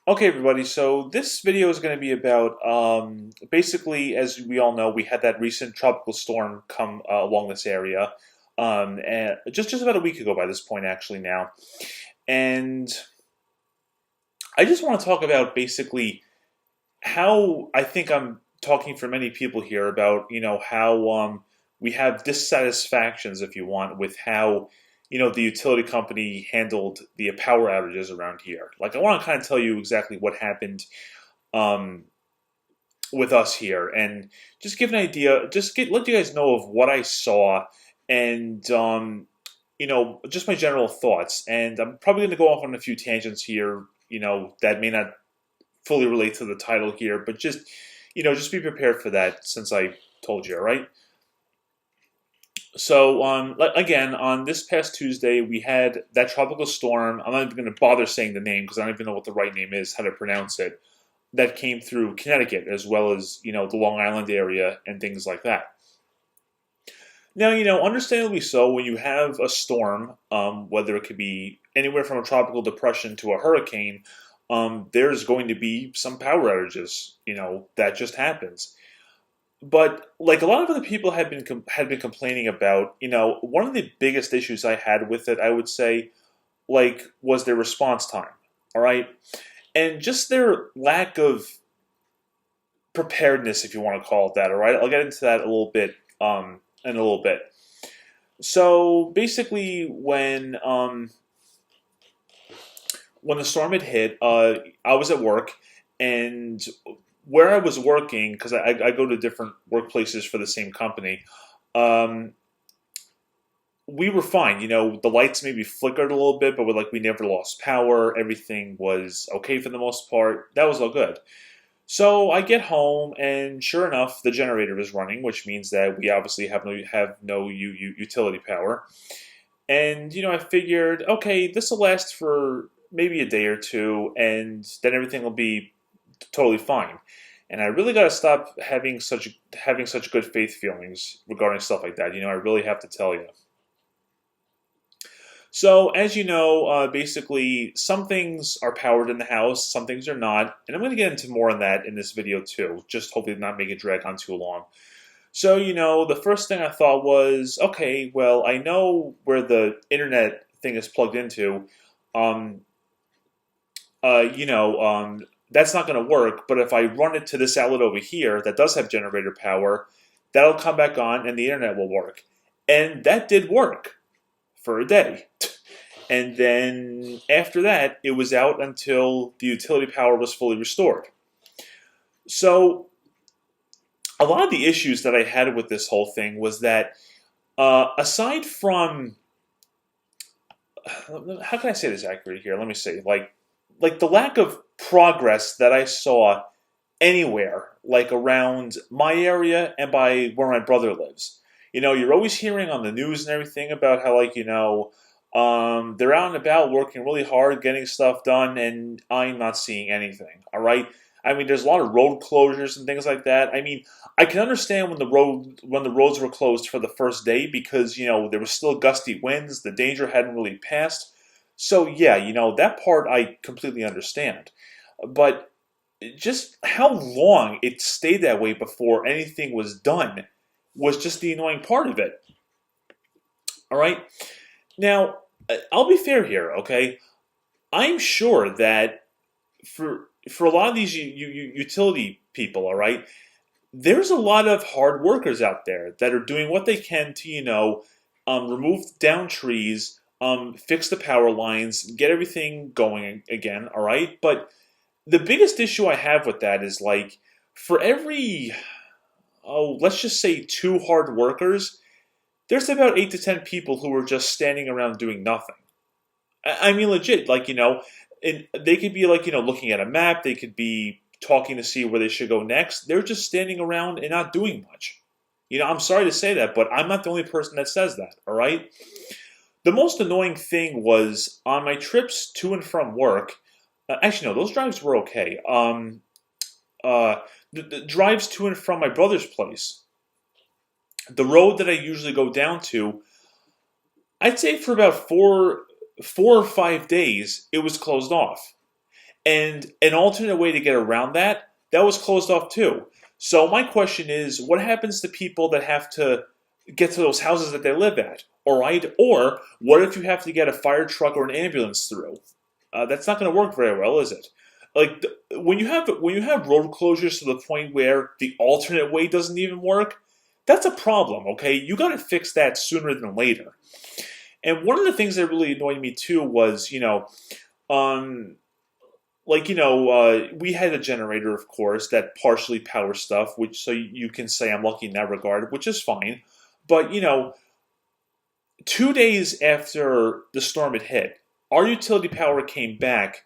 Okay, everybody. So this video is going to be about basically, as we all know, we had that recent tropical storm come along this area, and just about a week ago by this point, actually now. And I just want to talk about basically how I think I'm talking for many people here about how we have dissatisfactions, if you want, with how the utility company handled the power outages around here. Like I want to kind of tell you exactly what happened um, with us here, and just give an idea, let you guys know of what I saw, and just my general thoughts. And I'm probably going to go off on a few tangents here, that may not fully relate to the title here, but just be prepared for that since I told you, all right? So, again, on this past Tuesday, we had that tropical storm. I'm not even going to bother saying the name because I don't even know what the right name is, how to pronounce it, that came through Connecticut as well as, the Long Island area and things like that. Now, understandably so, when you have a storm, whether it could be anywhere from a tropical depression to a hurricane, there's going to be some power outages. That just happens. But like a lot of other people had been complaining about, one of the biggest issues I had with it, I would say, like, was their response time. All right, and just their lack of preparedness, if you want to call it that. All right, I'll get into that a little bit in a little bit. So basically, when the storm had hit, I was at work, and where I was working, because I go to different workplaces for the same company, um, we were fine. The lights maybe flickered a little bit, but we never lost power. Everything was okay for the most part. That was all good. So I get home, and sure enough, the generator is running, which means that we obviously have no utility power. And I figured, okay, this will last for maybe a day or two, and then everything will be totally fine. And I really got to stop having such good faith feelings regarding stuff like that. I really have to tell you. So, as you know, basically, some things are powered in the house, some things are not, and I'm going to get into more on that in this video too. Just hopefully not make it drag on too long. So, the first thing I thought was, okay, well, I know where the internet thing is plugged into. Um, uh, you know, um, that's not going to work. But if I run it to this outlet over here that does have generator power, that'll come back on and the internet will work. And that did work for a day. And then after that, it was out until the utility power was fully restored. So a lot of the issues that I had with this whole thing was that aside from how can I say this accurately here? Let me see. Like the lack of progress that I saw anywhere, like around my area and by where my brother lives. You're always hearing on the news and everything about how, like, they're out and about working really hard, getting stuff done, and I'm not seeing anything. All right. I mean, there's a lot of road closures and things like that. I mean, I can understand when the roads were closed for the first day because there was still gusty winds, the danger hadn't really passed. So yeah, that part I completely understand. But just how long it stayed that way before anything was done was just the annoying part of it. All right. Now, I'll be fair here, okay? I'm sure that for a lot of these utility people, all right, there's a lot of hard workers out there that are doing what they can to, remove down trees, fix the power lines, get everything going again, all right? But the biggest issue I have with that is like for every let's just say two hard workers, there's about 8 to 10 people who are just standing around doing nothing. I mean, legit, like and they could be like looking at a map. They could be talking to see where they should go next. They're just standing around and not doing much. I'm sorry to say that, but I'm not the only person that says that. All right. The most annoying thing was on my trips to and from work. Actually, no, those drives were okay. Uh, the drives to and from my brother's place, the road that I usually go down to, I'd say for about four or 5 days, it was closed off. And an alternate way to get around that was closed off too. So my question is, what happens to people that have to get to those houses that they live at? All right, or what if you have to get a fire truck or an ambulance through? That's not going to work very well, is it? Like when you have road closures to the point where the alternate way doesn't even work, that's a problem. Okay, you got to fix that sooner than later. And one of the things that really annoyed me too was, um, we had a generator, of course, that partially powers stuff, which so you can say I'm lucky in that regard, which is fine. But 2 days after the storm had hit, our utility power came back,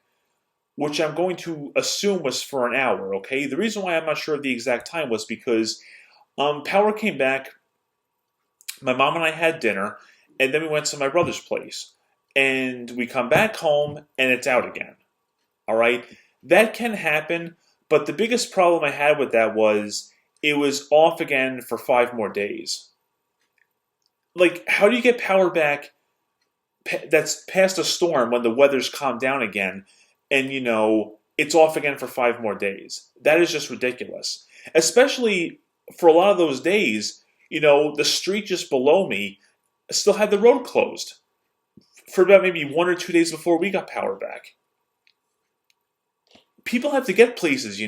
which I'm going to assume was for an hour. Okay, the reason why I'm not sure of the exact time was because power came back. My mom and I had dinner, and then we went to my brother's place, and we come back home, and it's out again. All right, that can happen, but the biggest problem I had with that was it was off again for 5 more days. Like, how do you get power back that's past a storm when the weather's calmed down again, and it's off again for 5 more days? That is just ridiculous. Especially for a lot of those days, the street just below me still had the road closed for about maybe 1 or 2 days before we got power back. People have to get places.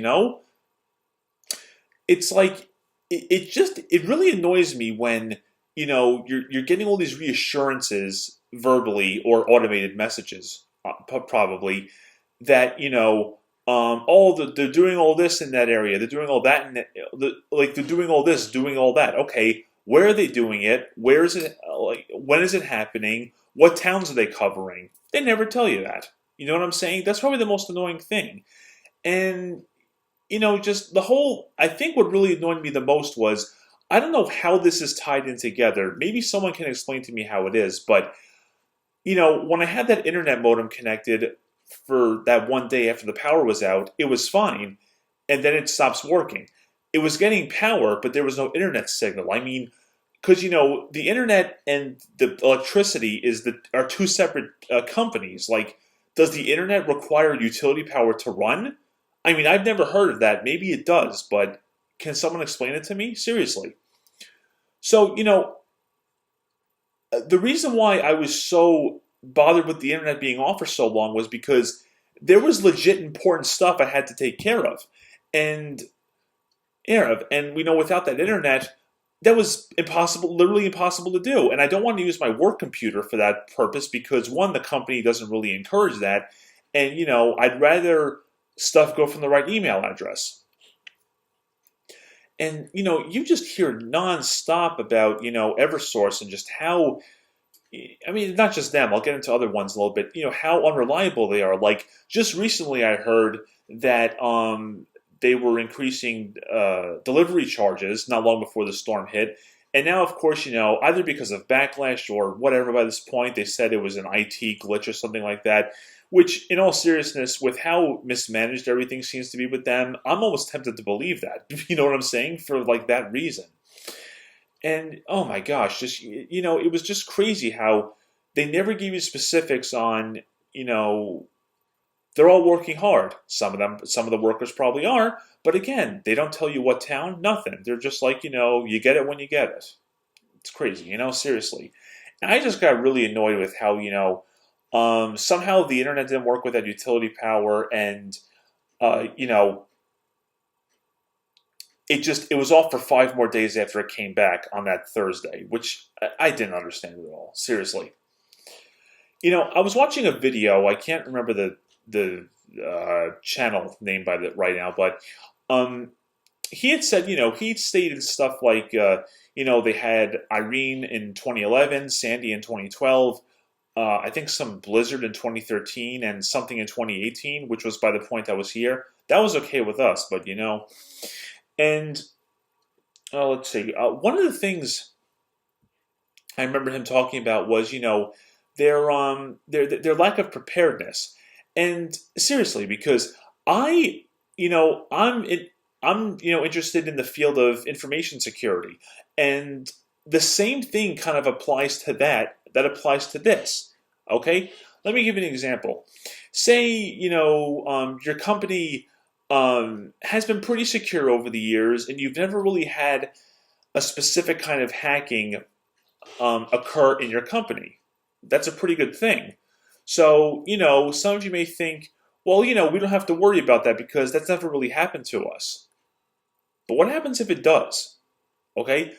It's like it really annoys me when you're getting all these reassurances verbally or automated messages, probably, that they're doing all this in that area, they're doing all that in like they're doing all this, doing all that. Okay, where are they doing it? Where is it? Like, when is it happening? What towns are they covering? They never tell you that. You know what I'm saying? That's probably the most annoying thing. And just the whole, I think what really annoyed me the most was, I don't know how this is tied in together. Maybe someone can explain to me how it is, but, when I had that internet modem connected for that one day after the power was out, it was fine, and then it stops working. It was getting power, but there was no internet signal. I mean, because, the internet and the electricity are two separate companies. Like, does the internet require utility power to run? I mean, I've never heard of that. Maybe it does, but can someone explain it to me? Seriously. So, the reason why I was so bothered with the internet being off for so long was because there was legit important stuff I had to take care of. And we know without that internet, that was impossible, literally impossible to do. And I don't want to use my work computer for that purpose because, one, the company doesn't really encourage that. And, I'd rather stuff go from the right email address. And, you just hear nonstop about, Eversource and just how, I mean, not just them, I'll get into other ones a little bit, how unreliable they are. Like, just recently I heard that they were increasing delivery charges not long before the storm hit. And now, of course, either because of backlash or whatever by this point, they said it was an IT glitch or something like that. Which, in all seriousness, with how mismanaged everything seems to be with them, I'm almost tempted to believe that. You know what I'm saying? For, like, that reason. And, oh my gosh, just, it was just crazy how they never give you specifics on, they're all working hard. Some of the workers probably are, but again, they don't tell you what town, nothing. They're just like, you get it when you get it. It's crazy, seriously. And I just got really annoyed with how, somehow the internet didn't work with that utility power, and it was off for 5 more days after it came back on that Thursday, which I didn't understand at all. Seriously, I was watching a video. I can't remember the channel name by the right now, but he had said, he'd stated stuff like, they had Irene in 2011, Sandy in 2012. I think some blizzard in 2013 and something in 2018, which was by the point I was here. That was okay with us, but and let's see. One of the things I remember him talking about was, their lack of preparedness. And seriously, because I, I'm interested in the field of information security, and the same thing kind of applies to that applies to this. Okay, let me give you an example. say, your company has been pretty secure over the years, and you've never really had a specific kind of hacking occur in your company. That's a pretty good thing. So, some of you may think, well, we don't have to worry about that because that's never really happened to us. But what happens if it does? Okay?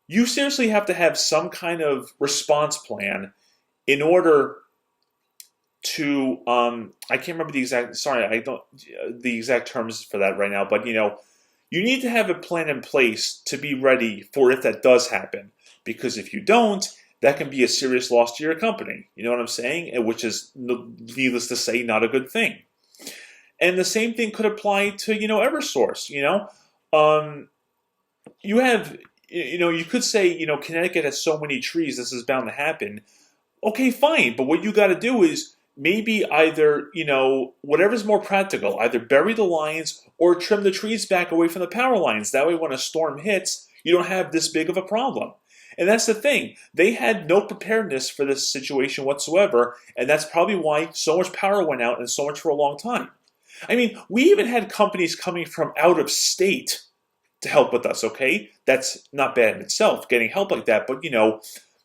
You seriously have to have some kind of response plan in order to I can't remember the exact, sorry, I don't the exact terms for that right now, but you need to have a plan in place to be ready for if that does happen, because if you don't, that can be a serious loss to your company. You know what I'm saying? And which is, needless to say, not a good thing. And the same thing could apply to Eversource. Um, you have, you could say, Connecticut has so many trees, this is bound to happen. Okay, fine, but what you got to do is maybe either, whatever's more practical, either bury the lines or trim the trees back away from the power lines. That way, when a storm hits, you don't have this big of a problem. And that's the thing. They had no preparedness for this situation whatsoever, and that's probably why so much power went out and so much for a long time. I mean, we even had companies coming from out of state to help with us, okay? That's not bad in itself, getting help like that, but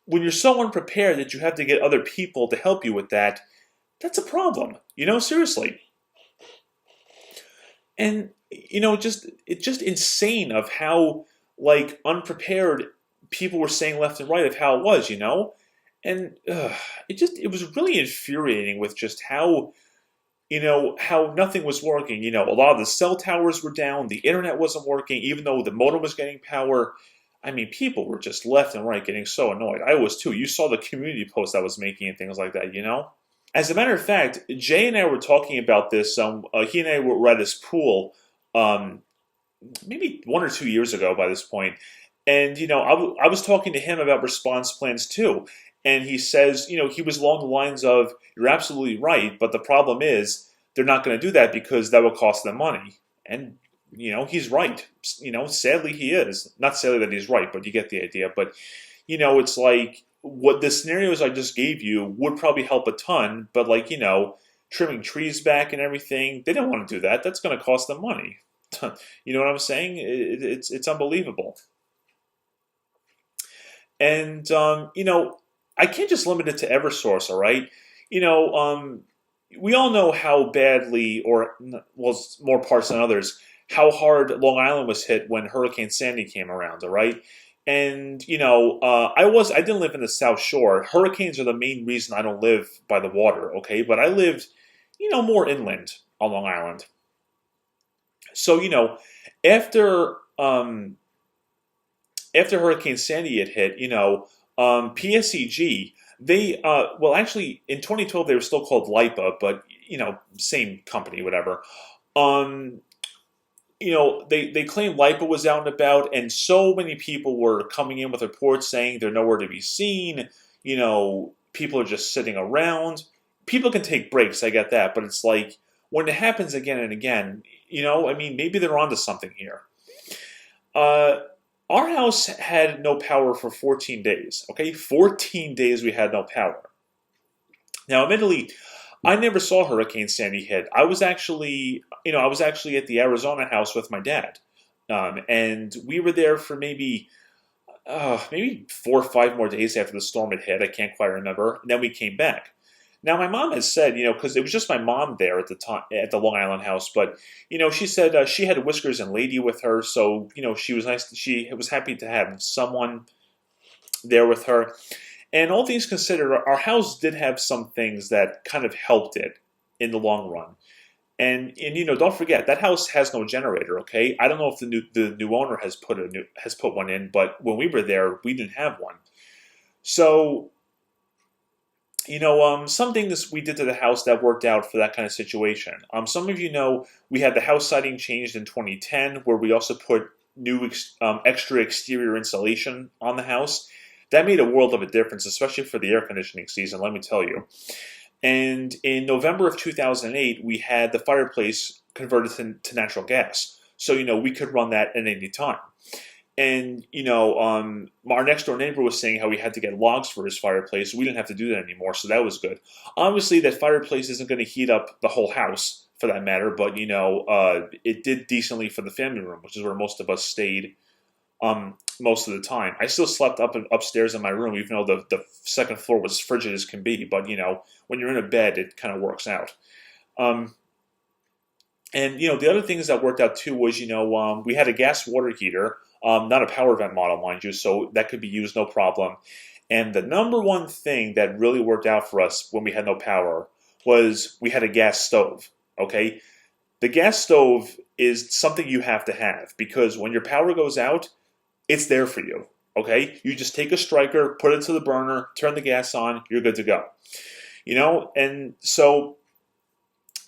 when you're so unprepared that you have to get other people to help you with that, that's a problem. Seriously. And it's just insane of how unprepared people were saying left and right of how it was, and it was really infuriating with just how how nothing was working. A lot of the cell towers were down, the internet wasn't working, even though the modem was getting power. I mean, people were just left and right getting so annoyed. I was too. You saw the community posts I was making and things like that, As a matter of fact, Jay and I were talking about this. He and I were at his pool maybe 1 or 2 years ago by this point. And, I was talking to him about response plans too. And he says, he was along the lines of, you're absolutely right, but the problem is they're not going to do that because that will cost them money. And, he's right. Sadly he is. Not sadly that he's right, but you get the idea. But, it's like what the scenarios I just gave you would probably help a ton, but trimming trees back and everything, they don't want to do that. That's going to cost them money. You know what I'm saying? It's unbelievable. And, I can't just limit it to Eversource, all right? We all know how badly, or, well, more parts than others, how hard Long Island was hit when Hurricane Sandy came around, all right? And, I didn't live in the South Shore. Hurricanes are the main reason I don't live by the water, okay? But I lived, more inland on Long Island. So, after, after Hurricane Sandy had hit, PSEG, they, well, actually, in 2012, they were still called LIPA, but, same company, whatever. They claimed LIPA was out and about, and so many people were coming in with reports saying they're nowhere to be seen. People are just sitting around. People can take breaks, I get that, but it's like, when it happens again and again, maybe they're onto something here. Our house had no power for 14 days, okay? 14 days we had no power. Now, admittedly, I never saw Hurricane Sandy hit. I was actually at the Arizona house with my dad. And we were there for maybe 4 or 5 more days after the storm had hit. I can't quite remember. And then we came back. Now, my mom has said, because it was just my mom there at the time at the Long Island house, but she said she had Whiskers and Lady with her, so she was nice. She was happy to have someone there with her. And all things considered, our house did have some things that kind of helped it in the long run. And don't forget that house has no generator. Okay, I don't know if the new owner has put one in, but when we were there, we didn't have one. So. Some things we did to the house that worked out for that kind of situation. Some of you know we had the house siding changed in 2010, where we also put new extra exterior insulation on the house. That made a world of a difference, especially for the air conditioning season, let me tell you. And in November of 2008, we had the fireplace converted to natural gas. So, we could run that at any time. And our next door neighbor was saying how he had to get logs for his fireplace. We didn't have to do that anymore, so that was good. Obviously, that fireplace isn't going to heat up the whole house, for that matter. But it did decently for the family room, which is where most of us stayed most of the time. I still slept upstairs in my room, even though the second floor was as frigid as can be. But when you're in a bed, it kind of works out. Um, and the other things that worked out too was we had a gas water heater, not a power vent model, mind you, so that could be used no problem. And the number one thing that really worked out for us when we had no power was we had a gas stove. Okay, the gas stove is something you have to have because when your power goes out, it's there for you. Okay, you just take a striker, put it to the burner, turn the gas on, you're good to go. And so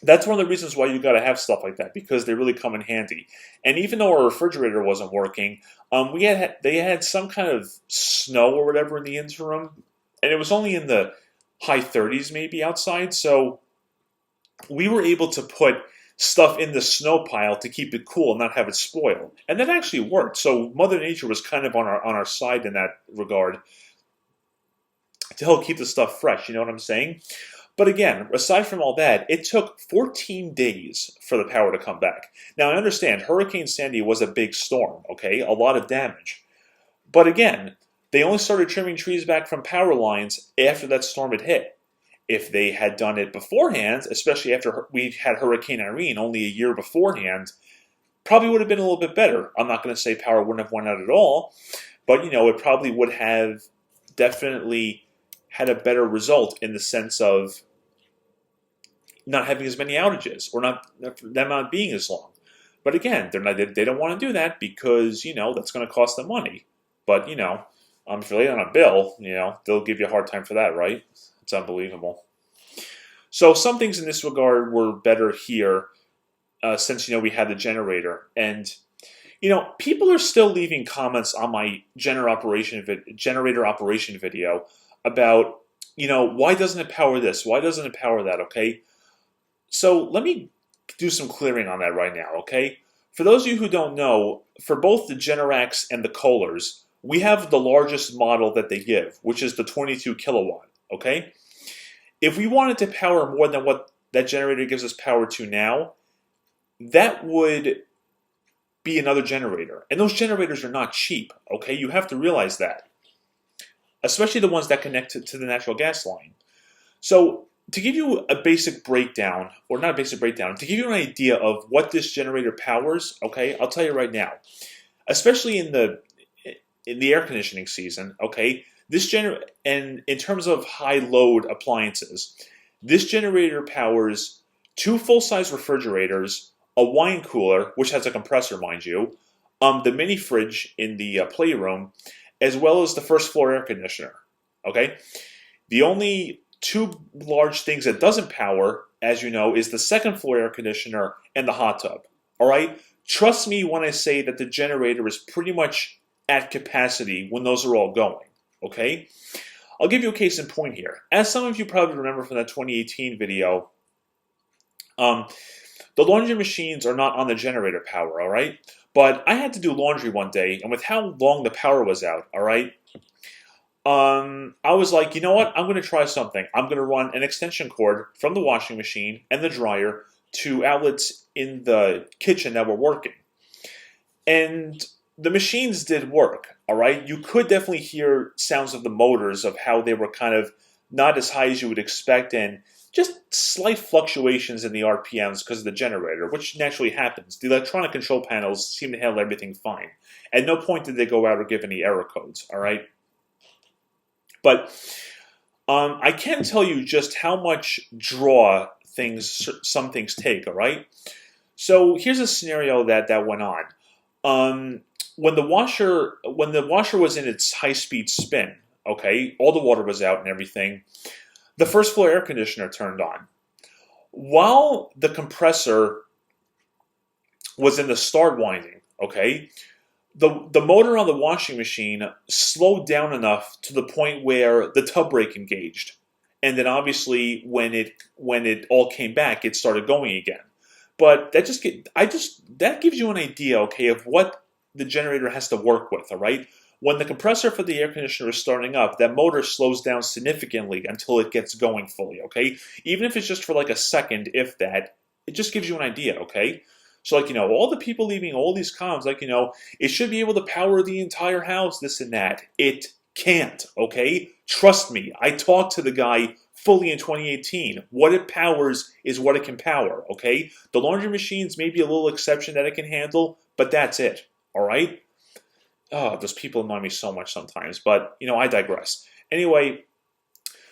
that's one of the reasons why you got to have stuff like that because they really come in handy. And even though our refrigerator wasn't working, they had some kind of snow or whatever in the interim, and it was only in the high 30s maybe outside. So we were able to put stuff in the snow pile to keep it cool and not have it spoil, and that actually worked. So Mother Nature was kind of on our side in that regard to help keep the stuff fresh. You know what I'm saying? But again, aside from all that, it took 14 days for the power to come back. Now, I understand Hurricane Sandy was a big storm, okay? A lot of damage. But again, they only started trimming trees back from power lines after that storm had hit. If they had done it beforehand, especially after we had Hurricane Irene only a year beforehand, probably would have been a little bit better. I'm not going to say power wouldn't have went out at all, but it probably would have definitely had a better result in the sense of not having as many outages or them not being as long. But again, they don't want to do that because that's going to cost them money. But if you're late on a bill, they'll give you a hard time for that, right? It's unbelievable. So some things in this regard were better here since we had the generator. And people are still leaving comments on my generator operation video about why doesn't it power this? Why doesn't it power that? Okay, so let me do some clearing on that right now. Okay, for those of you who don't know, for both the Generacs and the Kohlers, we have the largest model that they give, which is the 22 kilowatt. Okay, if we wanted to power more than what that generator gives us power to now, that would be another generator, and those generators are not cheap. Okay, you have to realize that, especially the ones that connect to the natural gas line. So to give you a basic breakdown, or not a basic breakdown, to give you an idea of what this generator powers, okay, I'll tell you right now, especially in the air conditioning season, okay, and in terms of high load appliances, this generator powers 2 full-size refrigerators, a wine cooler, which has a compressor, mind you, the mini fridge in the playroom, as well as the first floor air conditioner. Okay, the only 2 large things that doesn't power, as you know, is the second floor air conditioner and the hot tub. All right, trust me when I say that the generator is pretty much at capacity when those are all going. Okay, I'll give you a case in point here. As some of you probably remember from that 2018 video, the laundry machines are not on the generator power. All right. But I had to do laundry one day, and with how long the power was out, all right, I was like, you know what? I'm going to try something. I'm going to run an extension cord from the washing machine and the dryer to outlets in the kitchen that were working. And the machines did work, all right? You could definitely hear sounds of the motors of how they were kind of not as high as you would expect, and just slight fluctuations in the RPMs because of the generator, which naturally happens. The electronic control panels seem to handle everything fine. At no point did they go out or give any error codes, all right? But I can tell you just how much draw some things take, all right? So here's a scenario that went on. When the washer was in its high-speed spin, okay, all the water was out and everything, the first floor air conditioner turned on. While the compressor was in the start winding, okay, the motor on the washing machine slowed down enough to the point where the tub brake engaged. And then obviously when it all came back, it started going again. But that gives you an idea, okay, of what the generator has to work with, all right? When the compressor for the air conditioner is starting up, that motor slows down significantly until it gets going fully, okay? Even if it's just for like a second, if that, it just gives you an idea, okay? So, like, all the people leaving all these comments, like, it should be able to power the entire house, this and that. It can't, okay? Trust me, I talked to the guy fully in 2018. What it powers is what it can power, okay? The laundry machines may be a little exception that it can handle, but that's it, all right? Oh, those people annoy me so much sometimes, but, I digress. Anyway,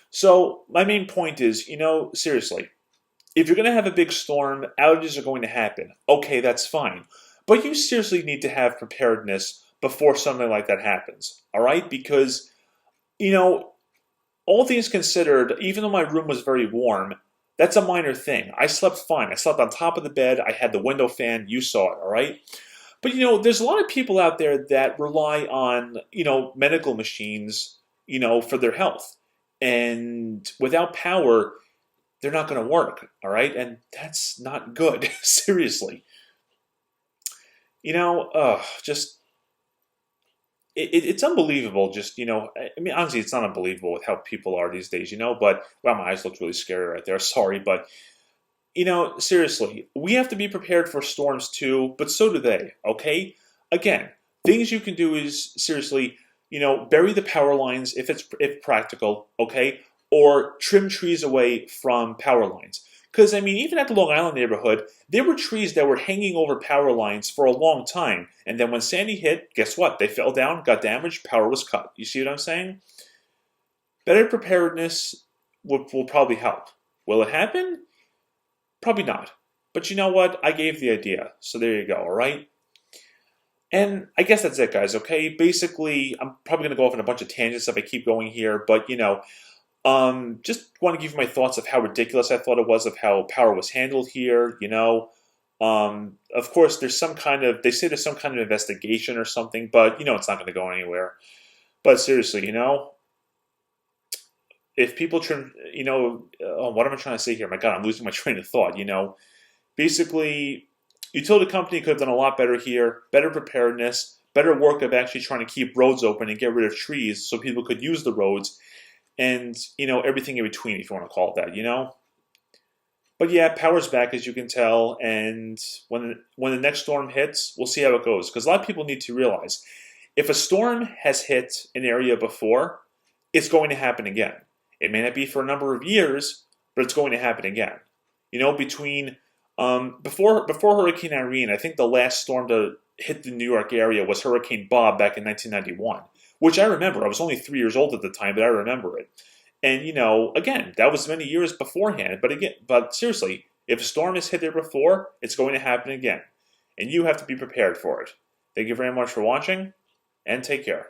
so my main point is, seriously, if you're going to have a big storm, outages are going to happen. Okay, that's fine. But you seriously need to have preparedness before something like that happens, all right? Because, all things considered, even though my room was very warm, that's a minor thing. I slept fine. I slept on top of the bed. I had the window fan. You saw it, all right? But, there's a lot of people out there that rely on, medical machines, for their health. And without power, they're not going to work, all right? And that's not good, seriously. Just it's unbelievable. Just I mean, honestly, it's not unbelievable with how people are these days. But wow, my eyes looked really scary right there. Sorry, but seriously, we have to be prepared for storms too, but so do they. Okay, again, things you can do is seriously, bury the power lines if practical. Okay, or trim trees away from power lines. Because, I mean, even at the Long Island neighborhood, there were trees that were hanging over power lines for a long time. And then when Sandy hit, guess what? They fell down, got damaged, power was cut. You see what I'm saying? Better preparedness will probably help. Will it happen? Probably not. But you know what? I gave the idea. So there you go, all right? And I guess that's it, guys, okay? Basically, I'm probably going to go off on a bunch of tangents if I keep going here. But, just want to give you my thoughts of how ridiculous I thought it was of how power was handled here, Of course, they say there's some kind of investigation or something, but, it's not going to go anywhere. But seriously, if people trim, what am I trying to say here? My God, I'm losing my train of thought, Basically, utility company could have done a lot better here, better preparedness, better work of actually trying to keep roads open and get rid of trees so people could use the roads. And, everything in between, if you want to call it that, But yeah, power's back, as you can tell, and when the next storm hits, we'll see how it goes. Because a lot of people need to realize, if a storm has hit an area before, it's going to happen again. It may not be for a number of years, but it's going to happen again. Between, before Hurricane Irene, I think the last storm to hit the New York area was Hurricane Bob back in 1991. Which I remember. I was only 3 years old at the time, but I remember it. And, again, that was many years beforehand. But seriously, if a storm has hit there before, it's going to happen again. And you have to be prepared for it. Thank you very much for watching, and take care.